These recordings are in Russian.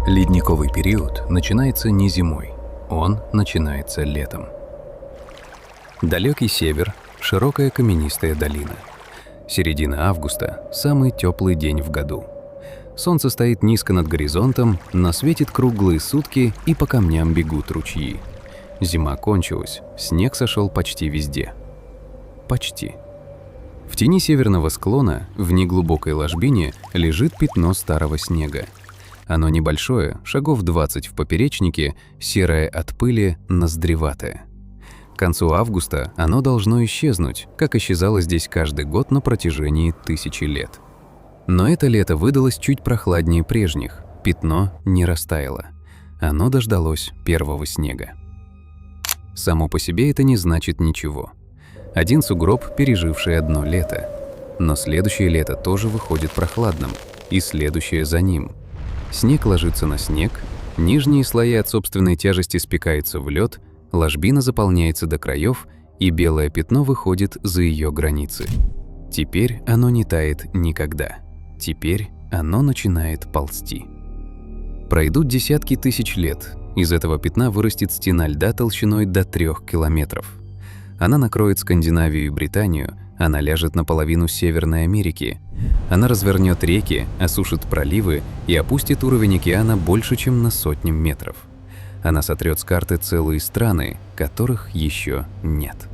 Ледниковый период начинается не зимой, он начинается летом. Далекий север, широкая каменистая долина. Середина августа – самый теплый день в году. Солнце стоит низко над горизонтом, но светит круглые сутки, и по камням бегут ручьи. Зима кончилась, снег сошел почти везде. Почти. В тени северного склона, в неглубокой ложбине, лежит пятно старого снега. Оно небольшое, шагов 20 в поперечнике, серое от пыли, ноздреватое. К концу августа оно должно исчезнуть, как исчезало здесь каждый год на протяжении 1000 лет. Но это лето выдалось чуть прохладнее прежних, пятно не растаяло. Оно дождалось первого снега. Само по себе это не значит ничего. Один сугроб, переживший одно лето. Но следующее лето тоже выходит прохладным, и следующее за ним. Снег ложится на снег, нижние слои от собственной тяжести спекаются в лед, ложбина заполняется до краев, и белое пятно выходит за ее границы. Теперь оно не тает никогда. Теперь оно начинает ползти. Пройдут десятки тысяч лет. Из этого пятна вырастет стена льда толщиной до 3 километров. Она накроет Скандинавию и Британию, она ляжет наполовину Северной Америки. Она развернет реки, осушит проливы и опустит уровень океана больше, чем на 100 метров. Она сотрет с карты целые страны, которых еще нет.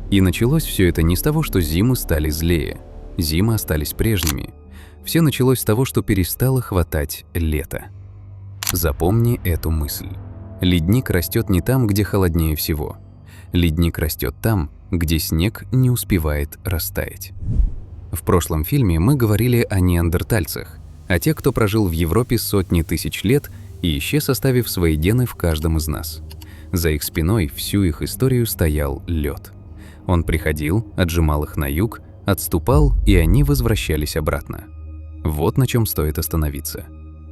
И началось все это не с того, что зимы стали злее. Зимы остались прежними. Все началось с того, что перестало хватать лета. Запомни эту мысль. Ледник растет не там, где холоднее всего. Ледник растет там, где снег не успевает растаять. В прошлом фильме мы говорили о неандертальцах, о тех, кто прожил в Европе сотни тысяч лет и исчез, оставив свои гены в каждом из нас. За их спиной всю их историю стоял лед. Он приходил, отжимал их на юг, отступал, и они возвращались обратно. Вот на чем стоит остановиться.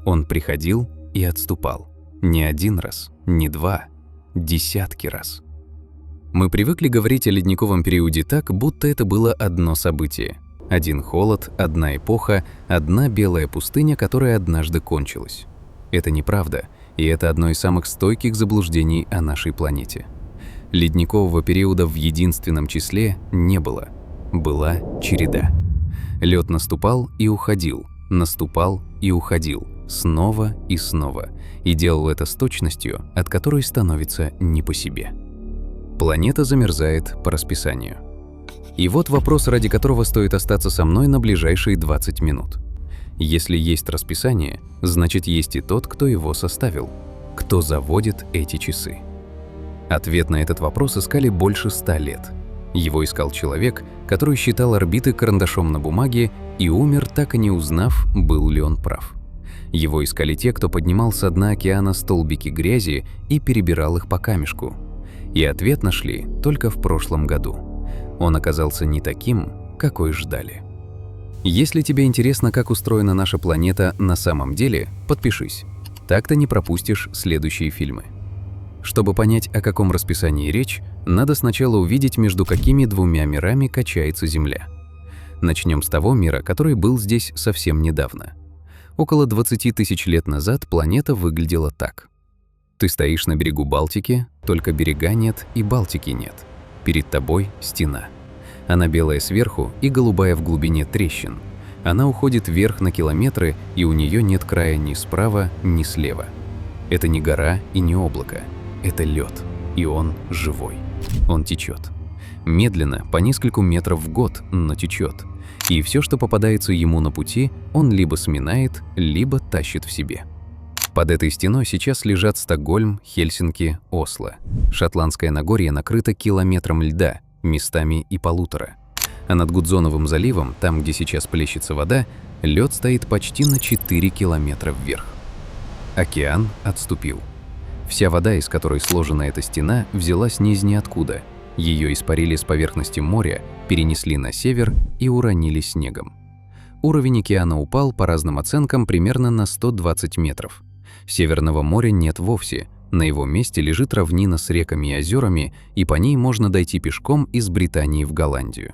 Он приходил и отступал. Не один раз, не два, десятки раз. Мы привыкли говорить о ледниковом периоде так, будто это было одно событие. Один холод, одна эпоха, одна белая пустыня, которая однажды кончилась. Это неправда, и это одно из самых стойких заблуждений о нашей планете. Ледникового периода в единственном числе не было. Была череда. Лед наступал и уходил, наступал и уходил, снова и снова, и делал это с точностью, от которой становится не по себе. Планета замерзает по расписанию. И вот вопрос, ради которого стоит остаться со мной на ближайшие 20 минут. Если есть расписание, значит есть и тот, кто его составил, кто заводит эти часы. Ответ на этот вопрос искали больше 100 лет. Его искал человек, который считал орбиты карандашом на бумаге и умер, так и не узнав, был ли он прав. Его искали те, кто поднимал со дна океана столбики грязи и перебирал их по камешку. И ответ нашли только в прошлом году. Он оказался не таким, какой ждали. Если тебе интересно, как устроена наша планета на самом деле, подпишись. Так ты не пропустишь следующие фильмы. Чтобы понять, о каком расписании речь, надо сначала увидеть, между какими двумя мирами качается Земля. Начнем с того мира, который был здесь совсем недавно. Около 20 тысяч лет назад планета выглядела так. Ты стоишь на берегу Балтики, только берега нет и Балтики нет. Перед тобой стена. Она белая сверху и голубая в глубине трещин. Она уходит вверх на километры, и у нее нет края ни справа, ни слева. Это не гора и не облако. Это лед, и он живой. Он течет. Медленно, по нескольку метров в год, но течет. И все, что попадается ему на пути, он либо сминает, либо тащит в себе. Под этой стеной сейчас лежат Стокгольм, Хельсинки, Осло. Шотландское Нагорье накрыто километром льда, местами и 1,5. А над Гудзоновым заливом, там, где сейчас плещется вода, лед стоит почти на 4 километра вверх. Океан отступил. Вся вода, из которой сложена эта стена, взялась ни из ниоткуда. Ее испарили с поверхности моря, перенесли на север и уронили снегом. Уровень океана упал, по разным оценкам, примерно на 120 метров. Северного моря нет вовсе, на его месте лежит равнина с реками и озерами, и по ней можно дойти пешком из Британии в Голландию.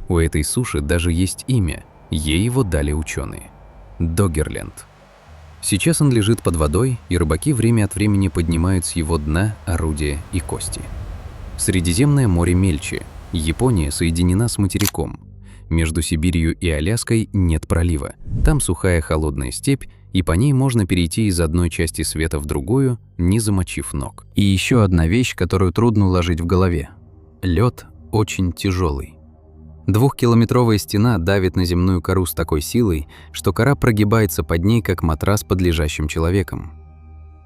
У этой суши даже есть имя, ей его дали ученые – Доггерленд. Сейчас он лежит под водой, и рыбаки время от времени поднимают с его дна орудия и кости. Средиземное море мельче. Япония соединена с материком. Между Сибирью и Аляской нет пролива. Там сухая холодная степь, и по ней можно перейти из одной части света в другую, не замочив ног. И еще одна вещь, которую трудно уложить в голове. Лед очень тяжелый. 2-километровая стена давит на земную кору с такой силой, что кора прогибается под ней, как матрас под лежащим человеком.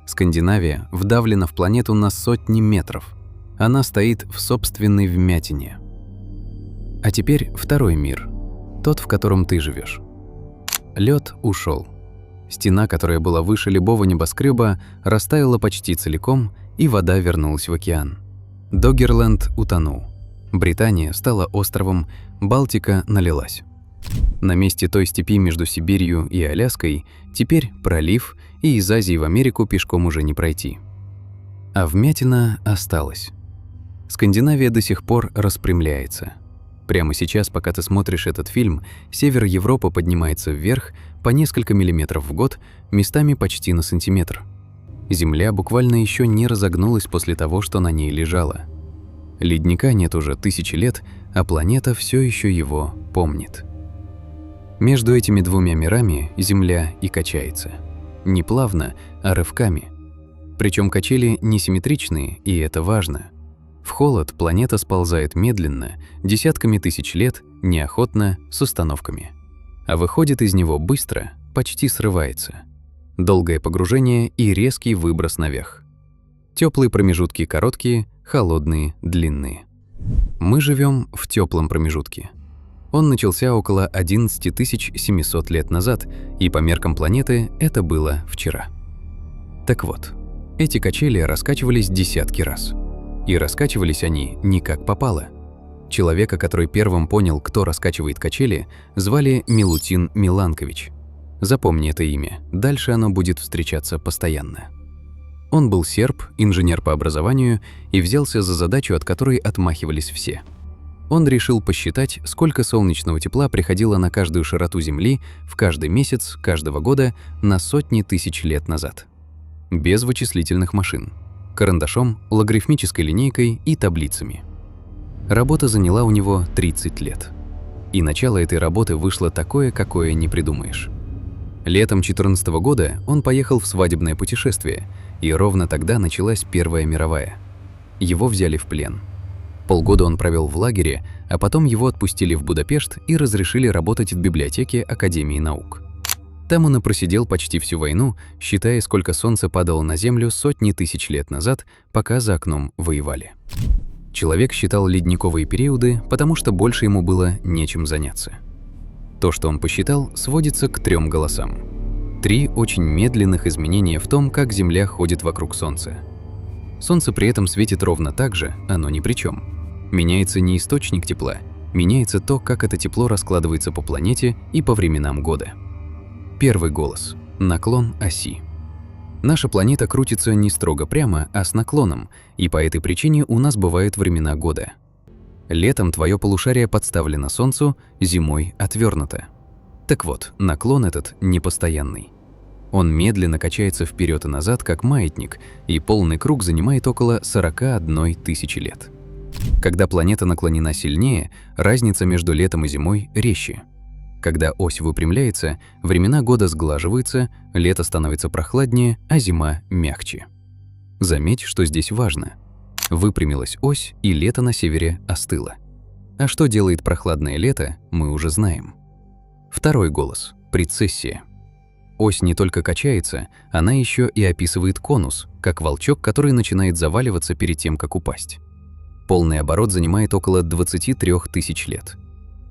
Скандинавия вдавлена в планету на сотни метров. Она стоит в собственной вмятине. А теперь второй мир, тот, в котором ты живешь. Лед ушел. Стена, которая была выше любого небоскреба, растаяла почти целиком, и вода вернулась в океан. Доггерленд утонул. Британия стала островом, Балтика налилась. На месте той степи между Сибирью и Аляской теперь пролив, и из Азии в Америку пешком уже не пройти. А вмятина осталась. Скандинавия до сих пор распрямляется. Прямо сейчас, пока ты смотришь этот фильм, север Европы поднимается вверх по несколько миллиметров в год, местами почти на сантиметр. Земля буквально еще не разогнулась после того, что на ней лежала. Ледника нет уже тысячи лет, а планета все еще его помнит. Между этими двумя мирами Земля и качается. Не плавно, а рывками. Причем качели несимметричные, и это важно. В холод планета сползает медленно, десятками тысяч лет, неохотно, с установками. А выходит из него быстро, почти срывается. Долгое погружение и резкий выброс наверх. Теплые промежутки короткие, холодные длинные. Мы живем в теплом промежутке. Он начался около 11 700 лет назад, и по меркам планеты это было вчера. Так вот, эти качели раскачивались десятки раз. И раскачивались они не как попало. Человека, который первым понял, кто раскачивает качели, звали Милутин Миланкович. Запомни это имя, дальше оно будет встречаться постоянно. Он был серб, инженер по образованию, и взялся за задачу, от которой отмахивались все. Он решил посчитать, сколько солнечного тепла приходило на каждую широту Земли в каждый месяц каждого года на сотни тысяч лет назад. Без вычислительных машин. Карандашом, логарифмической линейкой и таблицами. Работа заняла у него 30 лет. И начало этой работы вышло такое, какое не придумаешь. Летом 2014 года он поехал в свадебное путешествие, и ровно тогда началась Первая мировая. Его взяли в плен. Полгода он провел в лагере, а потом его отпустили в Будапешт и разрешили работать в библиотеке Академии наук. Там он и просидел почти всю войну, считая, сколько солнца падало на Землю сотни тысяч лет назад, пока за окном воевали. Человек считал ледниковые периоды, потому что больше ему было нечем заняться. То, что он посчитал, сводится к 3 голосам. 3 очень медленных изменения в том, как Земля ходит вокруг Солнца. Солнце при этом светит ровно так же, оно ни при чем. Меняется не источник тепла, меняется то, как это тепло раскладывается по планете и по временам года. Первый голос – наклон оси. Наша планета крутится не строго прямо, а с наклоном, и по этой причине у нас бывают времена года. Летом твое полушарие подставлено Солнцу, зимой отвернуто. Так вот, наклон этот непостоянный. Он медленно качается вперед и назад, как маятник, и полный круг занимает около 41 тысячи лет. Когда планета наклонена сильнее, разница между летом и зимой резче. Когда ось выпрямляется, времена года сглаживаются, лето становится прохладнее, а зима мягче. Заметь, что здесь важно. Выпрямилась ось, и лето на севере остыло. А что делает прохладное лето, мы уже знаем. Второй голос – прецессия. Ось не только качается, она еще и описывает конус, как волчок, который начинает заваливаться перед тем, как упасть. Полный оборот занимает около 23 тысяч лет.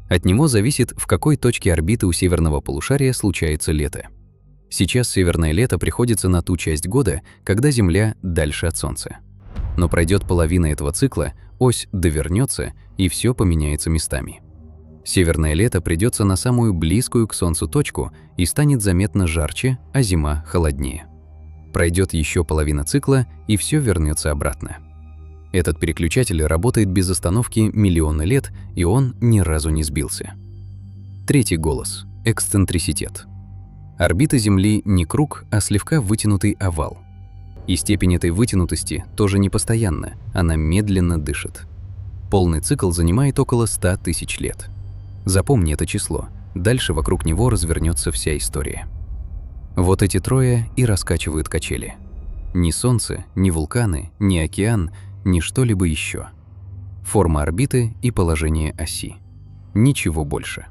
От него зависит, в какой точке орбиты у северного полушария случается лето. Сейчас северное лето приходится на ту часть года, когда Земля дальше от Солнца. Но пройдет половина этого цикла, ось довернется, и все поменяется местами. Северное лето придется на самую близкую к Солнцу точку и станет заметно жарче, а зима холоднее. Пройдет еще половина цикла, и все вернется обратно. Этот переключатель работает без остановки миллионы лет, и он ни разу не сбился. Третий голос – эксцентриситет. Орбита Земли не круг, а слегка вытянутый овал. И степень этой вытянутости тоже непостоянна, она медленно дышит. Полный цикл занимает около 100 тысяч лет. Запомни это число, дальше вокруг него развернется вся история. Вот эти трое и раскачивают качели. Ни Солнце, ни вулканы, ни океан, ни что-либо еще. Форма орбиты и положение оси. Ничего больше.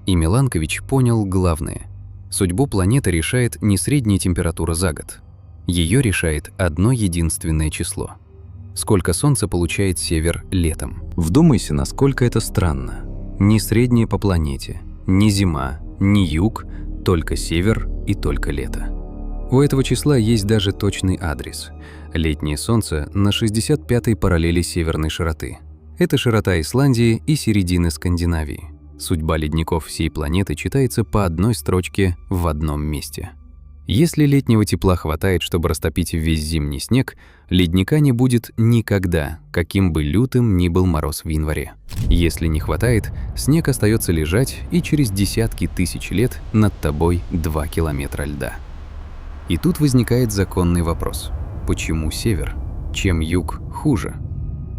И Миланкович понял главное. Судьбу планеты решает не средняя температура за год. Ее решает одно единственное число. Сколько Солнца получает Север летом. Вдумайся, насколько это странно. Ни средняя по планете, ни зима, ни юг, только Север и только лето. У этого числа есть даже точный адрес. Летнее Солнце на 65-й параллели северной широты. Это широта Исландии и середины Скандинавии. Судьба ледников всей планеты читается по одной строчке в одном месте. Если летнего тепла хватает, чтобы растопить весь зимний снег, ледника не будет никогда, каким бы лютым ни был мороз в январе. Если не хватает, снег остается лежать, и через десятки тысяч лет над тобой 2 километра льда. И тут возникает законный вопрос. Почему север? Чем юг хуже?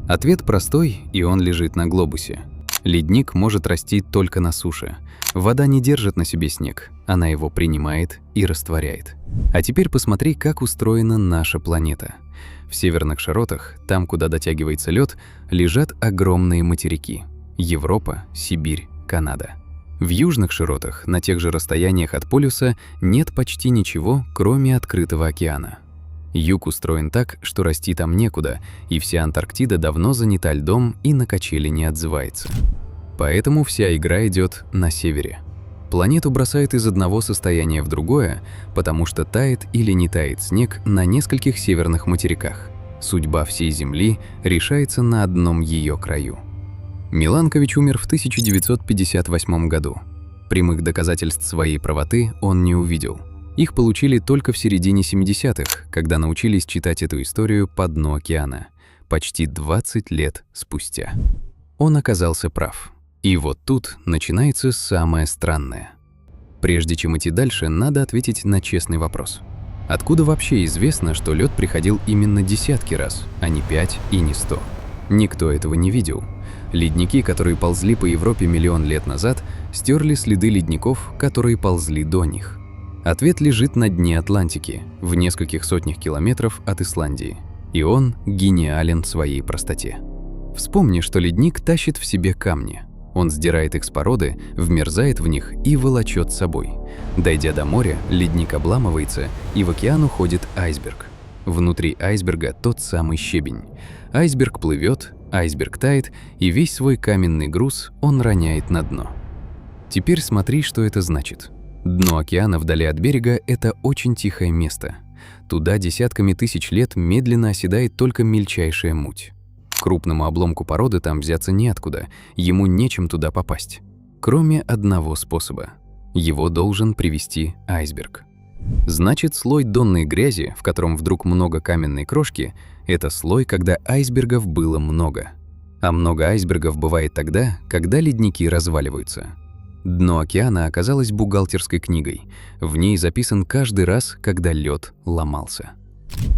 Ответ простой, и он лежит на глобусе. Ледник может расти только на суше. Вода не держит на себе снег, она его принимает и растворяет. А теперь посмотри, как устроена наша планета. В северных широтах, там, куда дотягивается лед, лежат огромные материки. Европа, Сибирь, Канада. В южных широтах, на тех же расстояниях от полюса, нет почти ничего, кроме открытого океана. Юг устроен так, что расти там некуда, и вся Антарктида давно занята льдом и на качели не отзывается. Поэтому вся игра идет на севере. Планету бросает из одного состояния в другое, потому что тает или не тает снег на нескольких северных материках. Судьба всей Земли решается на одном ее краю. Миланкович умер в 1958 году. Прямых доказательств своей правоты он не увидел. Их получили только в середине 70-х, когда научились читать эту историю по дну океана, почти 20 лет спустя. Он оказался прав. И вот тут начинается самое странное. Прежде чем идти дальше, надо ответить на честный вопрос. Откуда вообще известно, что лед приходил именно десятки раз, а не 5 и не 100? Никто этого не видел. Ледники, которые ползли по Европе миллион лет назад, стерли следы ледников, которые ползли до них. Ответ лежит на дне Атлантики, в нескольких сотнях километров от Исландии. И он гениален в своей простоте. Вспомни, что ледник тащит в себе камни. Он сдирает их с породы, вмерзает в них и волочет с собой. Дойдя до моря, ледник обламывается, и в океан уходит айсберг. Внутри айсберга тот самый щебень. Айсберг плывет, айсберг тает, и весь свой каменный груз он роняет на дно. Теперь смотри, что это значит. Дно океана вдали от берега – это очень тихое место. Туда десятками тысяч лет медленно оседает только мельчайшая муть. Крупному обломку породы там взяться неоткуда, ему нечем туда попасть. Кроме одного способа. Его должен привести айсберг. Значит, слой донной грязи, в котором вдруг много каменной крошки, это слой, когда айсбергов было много. А много айсбергов бывает тогда, когда ледники разваливаются. Дно океана оказалось бухгалтерской книгой. В ней записан каждый раз, когда лед ломался.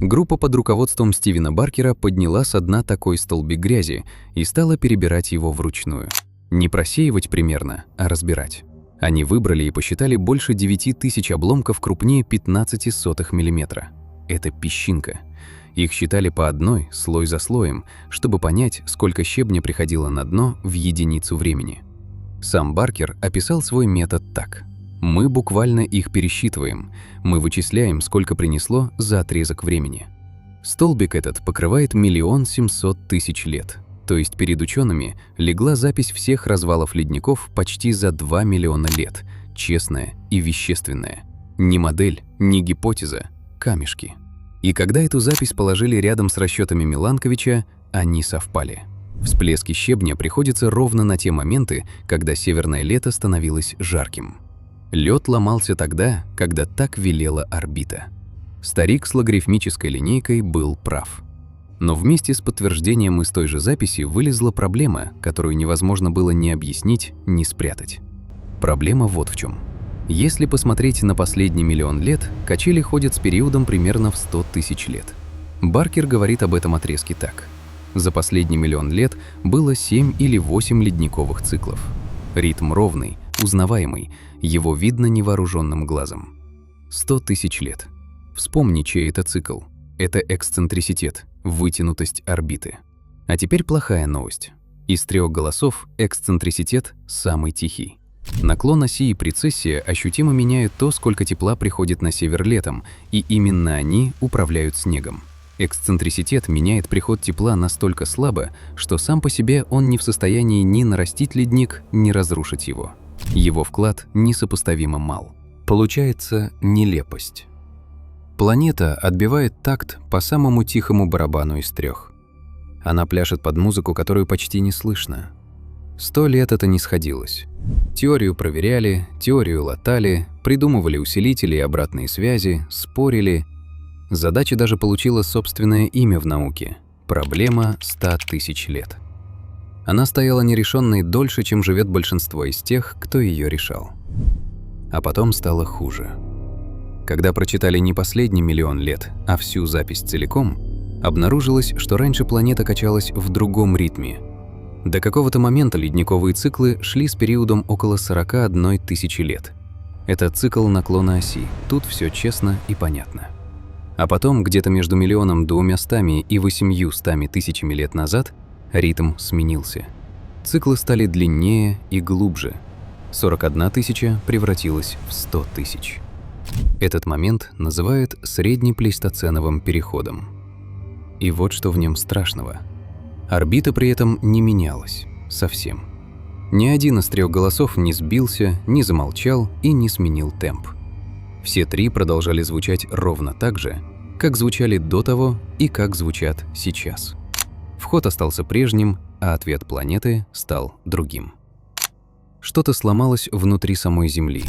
Группа под руководством Стивена Баркера подняла со дна такой столбик грязи и стала перебирать его вручную. Не просеивать примерно, а разбирать. Они выбрали и посчитали больше 9000 обломков крупнее 0,15 мм. Это песчинка. Их считали по одной, слой за слоем, чтобы понять, сколько щебня приходило на дно в единицу времени. Сам Баркер описал свой метод так. Мы буквально их пересчитываем, мы вычисляем, сколько принесло за отрезок времени. Столбик этот покрывает 1 700 000 лет, то есть перед учеными легла запись всех развалов ледников почти за 2 миллиона лет, честная и вещественная. Ни модель, ни гипотеза, камешки. И когда эту запись положили рядом с расчетами Миланковича, они совпали. Всплески щебня приходятся ровно на те моменты, когда северное лето становилось жарким. Лед ломался тогда, когда так велела орбита. Старик с логарифмической линейкой был прав. Но вместе с подтверждением из той же записи вылезла проблема, которую невозможно было ни объяснить, ни спрятать. Проблема вот в чем. Если посмотреть на последний миллион лет, качели ходят с периодом примерно в 100 тысяч лет. Баркер говорит об этом отрезке так. За последний миллион лет было 7 или 8 ледниковых циклов. Ритм ровный, узнаваемый, его видно невооруженным глазом. 100 тысяч лет. Вспомни, чей это цикл. Это эксцентриситет, вытянутость орбиты. А теперь плохая новость. Из 3 голосов эксцентриситет самый тихий. Наклон оси и прецессия ощутимо меняют то, сколько тепла приходит на север летом, и именно они управляют снегом. Эксцентриситет меняет приход тепла настолько слабо, что сам по себе он не в состоянии ни нарастить ледник, ни разрушить его. Его вклад несопоставимо мал. Получается нелепость. Планета отбивает такт по самому тихому барабану из 3. Она пляшет под музыку, которую почти не слышно. 100 лет это не сходилось. Теорию проверяли, теорию латали, придумывали усилители и обратные связи, спорили. Задача даже получила собственное имя в науке – проблема 100 тысяч лет. Она стояла нерешенной дольше, чем живет большинство из тех, кто ее решал. А потом стало хуже. Когда прочитали не последний миллион лет, а всю запись целиком, обнаружилось, что раньше планета качалась в другом ритме. До какого-то момента ледниковые циклы шли с периодом около 41 тысячи лет. Это цикл наклона оси, тут все честно и понятно. А потом, где-то между 1 200 и 800 тысячами лет назад, ритм сменился. Циклы стали длиннее и глубже. 41 тысяча превратилась в 100 тысяч. Этот момент называют среднеплейстоценовым переходом. И вот что в нем страшного. Орбита при этом не менялась. Совсем. Ни один из 3 голосов не сбился, не замолчал и не сменил темп. Все 3 продолжали звучать ровно так же, как звучали до того и как звучат сейчас. Вход остался прежним, а ответ планеты стал другим. Что-то сломалось внутри самой Земли.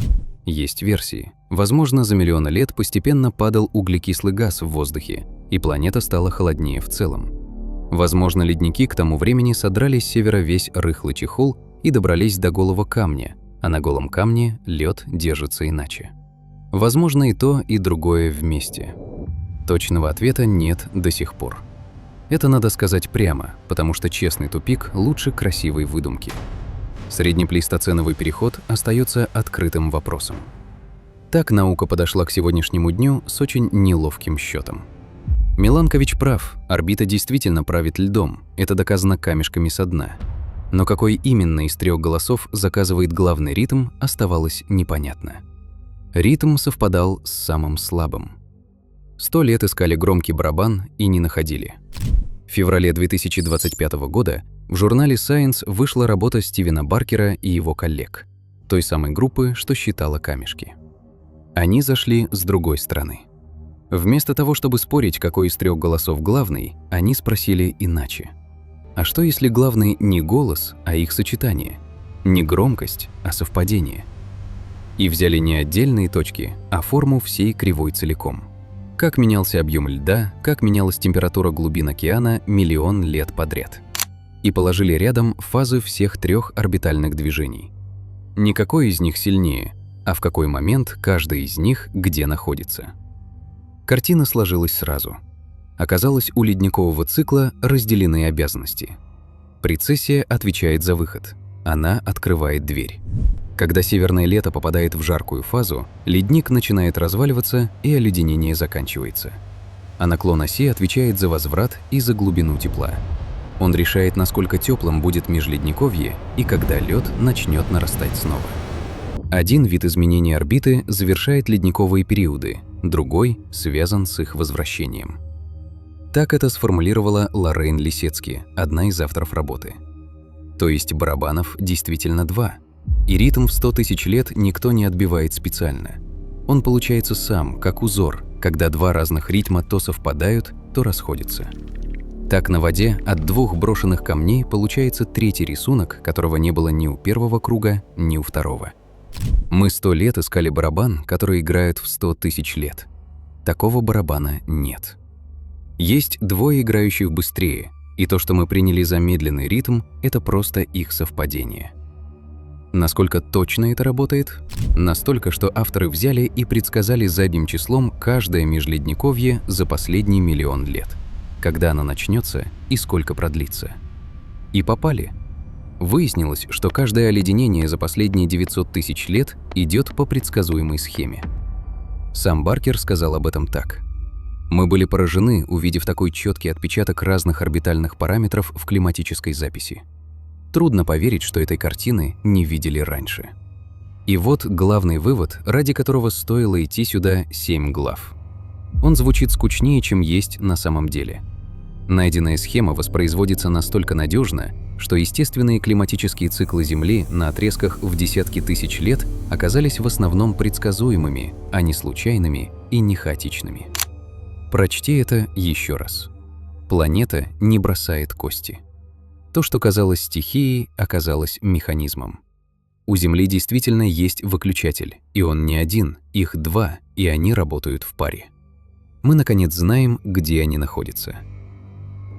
Есть версии. Возможно, за миллионы лет постепенно падал углекислый газ в воздухе, и планета стала холоднее в целом. Возможно, ледники к тому времени содрали с севера весь рыхлый чехол и добрались до голого камня, а на голом камне лед держится иначе. Возможно, и то, и другое вместе. Точного ответа нет до сих пор. Это надо сказать прямо, потому что честный тупик лучше красивой выдумки. Среднеплейстоценовый переход остается открытым вопросом. Так наука подошла к сегодняшнему дню с очень неловким счетом. Миланкович прав, орбита действительно правит льдом, это доказано камешками со дна. Но какой именно из 3 голосов заказывает главный ритм, оставалось непонятно. Ритм совпадал с самым слабым. 100 лет искали громкий барабан и не находили. В феврале 2025 года в журнале Science вышла работа Стивена Баркера и его коллег, той самой группы, что считала камешки. Они зашли с другой стороны. Вместо того, чтобы спорить, какой из 3 голосов главный, они спросили иначе. А что если главный не голос, а их сочетание? Не громкость, а совпадение? И взяли не отдельные точки, а форму всей кривой целиком. Как менялся объем льда, как менялась температура глубин океана миллион лет подряд. И положили рядом фазы всех 3 орбитальных движений. Не какой из них сильнее, а в какой момент каждый из них где находится. Картина сложилась сразу. Оказалось, у ледникового цикла разделены обязанности. Прецессия отвечает за выход. Она открывает дверь. Когда северное лето попадает в жаркую фазу, ледник начинает разваливаться и оледенение заканчивается. А наклон оси отвечает за возврат и за глубину тепла. Он решает, насколько теплым будет межледниковье и когда лед начнет нарастать снова. Один вид изменения орбиты завершает ледниковые периоды, другой связан с их возвращением. Так это сформулировала Лоррейн Лисецки, одна из авторов работы. То есть барабанов действительно 2, и ритм в 100 тысяч лет никто не отбивает специально. Он получается сам, как узор, когда 2 разных ритма то совпадают, то расходятся. Так на воде от 2 брошенных камней получается 3-й рисунок, которого не было ни у первого круга, ни у второго. Мы 100 лет искали барабан, который играет в 100 тысяч лет. Такого барабана нет. Есть 2 играющих быстрее, и то, что мы приняли за медленный ритм, это просто их совпадение. Насколько точно это работает? Настолько, что авторы взяли и предсказали задним числом каждое межледниковье за последний миллион лет, когда оно начнется и сколько продлится. И попали. Выяснилось, что каждое оледенение за последние 900 тысяч лет идет по предсказуемой схеме. Сам Баркер сказал об этом так. «Мы были поражены, увидев такой четкий отпечаток разных орбитальных параметров в климатической записи. Трудно поверить, что этой картины не видели раньше». И вот главный вывод, ради которого стоило идти сюда 7 глав. Он звучит скучнее, чем есть на самом деле. Найденная схема воспроизводится настолько надежно, что естественные климатические циклы Земли на отрезках в десятки тысяч лет оказались в основном предсказуемыми, а не случайными и не хаотичными. Прочти это еще раз. Планета не бросает кости. То, что казалось стихией, оказалось механизмом. У Земли действительно есть выключатель, и он не один, их 2, и они работают в паре. Мы, наконец, знаем, где они находятся.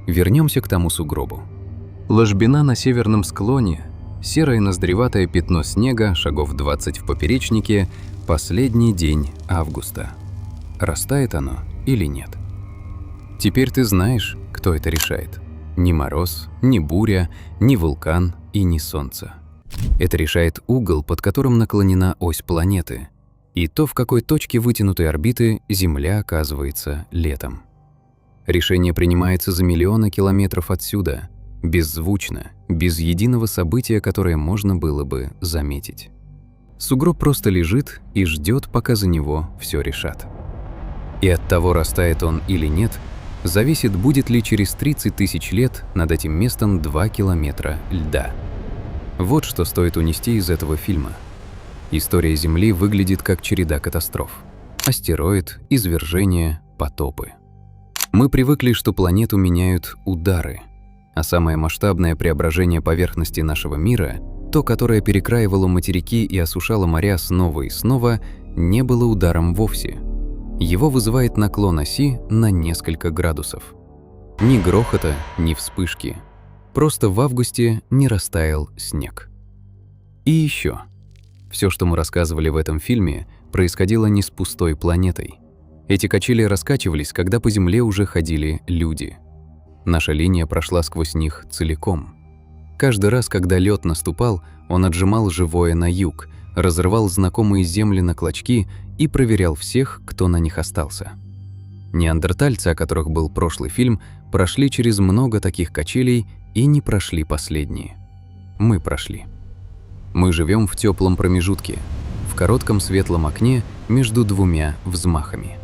Вернемся к тому сугробу. Ложбина на северном склоне, серое ноздреватое пятно снега, шагов 20 в поперечнике, последний день августа. Растает оно или нет? Теперь ты знаешь, кто это решает. Ни мороз, ни буря, ни вулкан и ни солнце. Это решает угол, под которым наклонена ось планеты, и то, в какой точке вытянутой орбиты Земля оказывается летом. Решение принимается за миллионы километров отсюда, беззвучно, без единого события, которое можно было бы заметить. Сугроб просто лежит и ждет, пока за него все решат. И от того, растает он или нет, зависит, будет ли через 30 тысяч лет над этим местом 2 километра льда. Вот что стоит унести из этого фильма. История Земли выглядит как череда катастроф. Астероид, извержения, потопы. Мы привыкли, что планету меняют удары, а самое масштабное преображение поверхности нашего мира, то, которое перекраивало материки и осушало моря снова и снова, не было ударом вовсе. Его вызывает наклон оси на несколько градусов. Ни грохота, ни вспышки. Просто в августе не растаял снег. И еще. Все, что мы рассказывали в этом фильме, происходило не с пустой планетой. Эти качели раскачивались, когда по Земле уже ходили люди. Наша линия прошла сквозь них целиком. Каждый раз, когда лед наступал, он отжимал живое на юг, разрывал знакомые земли на клочки и проверял всех, кто на них остался. Неандертальцы, о которых был прошлый фильм, прошли через много таких качелей и не прошли последние. Мы прошли. Мы живем в теплом промежутке, в коротком светлом окне между двумя взмахами.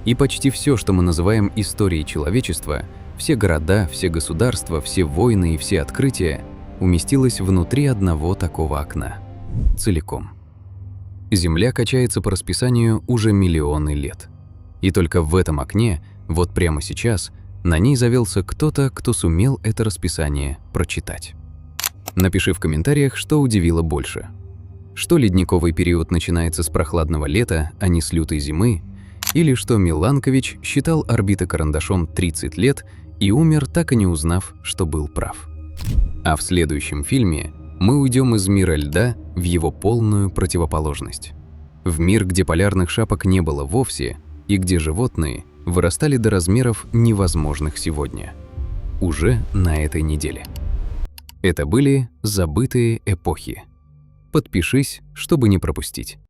И почти все, что мы называем историей человечества, все города, все государства, все войны и все открытия, уместилось внутри одного такого окна. Целиком. Земля качается по расписанию уже миллионы лет. И только в этом окне, вот прямо сейчас, на ней завелся кто-то, кто сумел это расписание прочитать. Напиши в комментариях, что удивило больше. Что ледниковый период начинается с прохладного лета, а не с лютой зимы, или что Миланкович считал орбиты карандашом 30 лет и умер, так и не узнав, что был прав. А в следующем фильме мы уйдем из мира льда в его полную противоположность. В мир, где полярных шапок не было вовсе, и где животные вырастали до размеров невозможных сегодня. Уже на этой неделе. Это были «Забытые эпохи». Подпишись, чтобы не пропустить.